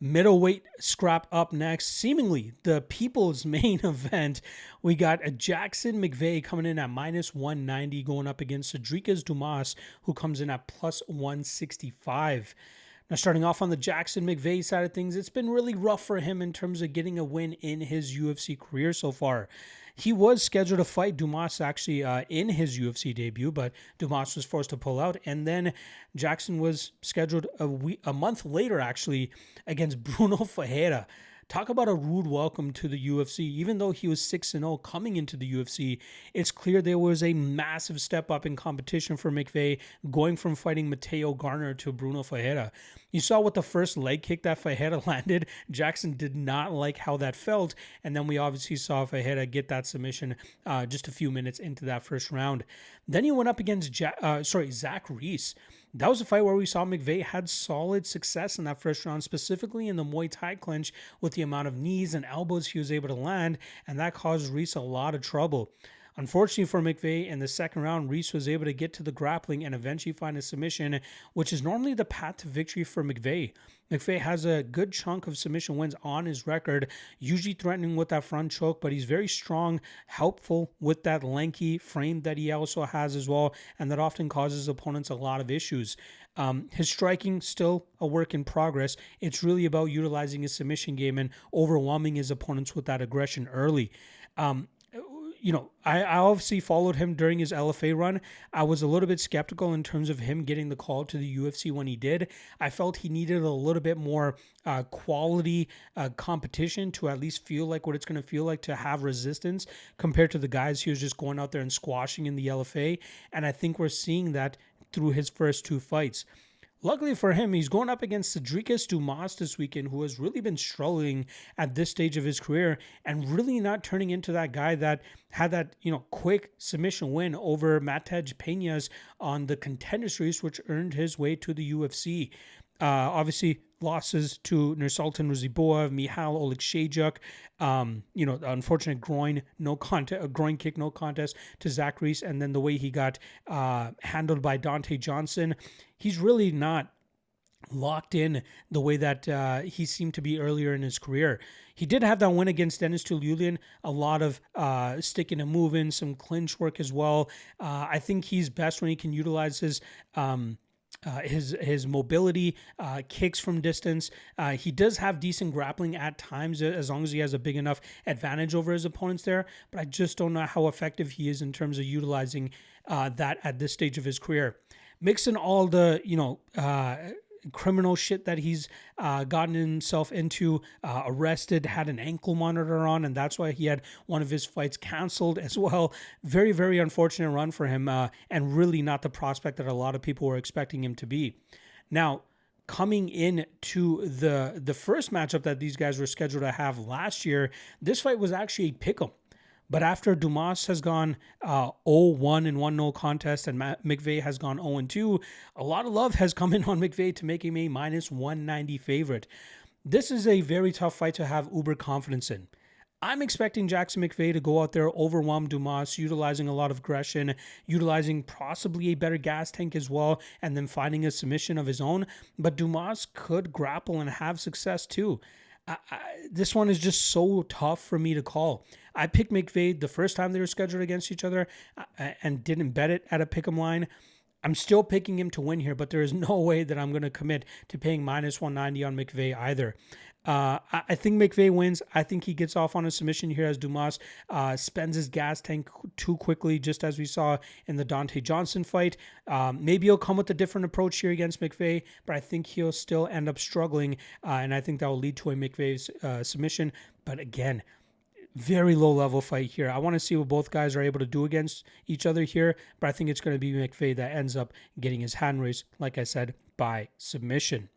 Middleweight scrap up next. Seemingly the people's main event. We got a Jackson McVey coming in at minus 190 going up against Cedric Dumas, who comes in at plus 165. Now, starting off on the Jackson McVey side of things, it's been really rough for him in terms of getting a win in his UFC career so far. He was scheduled to fight Dumas actually in his UFC debut, but Dumas was forced to pull out. And then Jackson was scheduled a month later, actually, against Bruno Ferreira. Talk about a rude welcome to the UFC. Even though he was 6-0 coming into the UFC, it's clear there was a massive step up in competition for McVey, going from fighting Mateo Garner to Bruno Ferreira. You saw with the first leg kick that Ferreira landed, Jackson did not like how that felt, and then we obviously saw Ferreira get that submission just a few minutes into that first round. Then he went up against Zach Reese. That was a fight where we saw McVey had solid success in that first round, specifically in the Muay Thai clinch with the amount of knees and elbows he was able to land, and that caused Reese a lot of trouble. Unfortunately for McVey, in the second round, Reese was able to get to the grappling and eventually find a submission, which is normally the path to victory for McVey. McVey has a good chunk of submission wins on his record, usually threatening with that front choke, but he's very strong, helpful with that lanky frame that he also has as well, and that often causes opponents a lot of issues. His striking, still a work in progress. It's really about utilizing his submission game and overwhelming his opponents with that aggression early. I obviously followed him during his LFA run. I was a little bit skeptical in terms of him getting the call to the UFC when he did. I felt he needed a little bit more quality competition to at least feel like what it's going to feel like to have resistance compared to the guys he was just going out there and squashing in the LFA. And I think we're seeing that through his first two fights. Luckily for him, he's going up against Cedric Dumas this weekend, who has really been struggling at this stage of his career and really not turning into that guy that had that, quick submission win over Matej Peñas on the Contender Series, which earned his way to the UFC. Obviously, losses to Nursultan Ruziboev, Michal Oleksiejczuk, unfortunate groin kick, no contest to Zach Reese, and then the way he got handled by Dante Johnson. He's really not locked in the way that he seemed to be earlier in his career. He did have that win against Denis Tuliulian, a lot of sticking and moving, some clinch work as well. I think he's best when he can utilize his mobility, kicks from distance. He does have decent grappling at times as long as he has a big enough advantage over his opponents there, but I just don't know how effective he is in terms of utilizing that at this stage of his career. Mixing all the, criminal shit that he's gotten himself into, arrested, had an ankle monitor on, and that's why he had one of his fights canceled as well. Very, very unfortunate run for him, and really not the prospect that a lot of people were expecting him to be. Now, coming in to the first matchup that these guys were scheduled to have last year, this fight was actually a pick'em. But after Dumas has gone 0-1 in one no contest and McVey has gone 0-2, a lot of love has come in on McVey to make him a minus 190 favorite. This is a very tough fight to have uber confidence in. I'm expecting Jackson McVey to go out there, overwhelm Dumas, utilizing a lot of aggression, utilizing possibly a better gas tank as well, and then finding a submission of his own. But Dumas could grapple and have success too. This one is just so tough for me to call. I picked McVey the first time they were scheduled against each other and didn't bet it at a pick'em line. I'm still picking him to win here, but there is no way that I'm going to commit to paying minus 190 on McVey either. I think McVey wins. I think he gets off on a submission here as Dumas spends his gas tank too quickly, just as we saw in the Dante Johnson fight. Maybe he'll come with a different approach here against McVey, but I think he'll still end up struggling, and I think that will lead to a McVey's submission. But again, very low level fight here. I want to see what both guys are able to do against each other here, but I think it's going to be McVey that ends up getting his hand raised, like I said, by submission.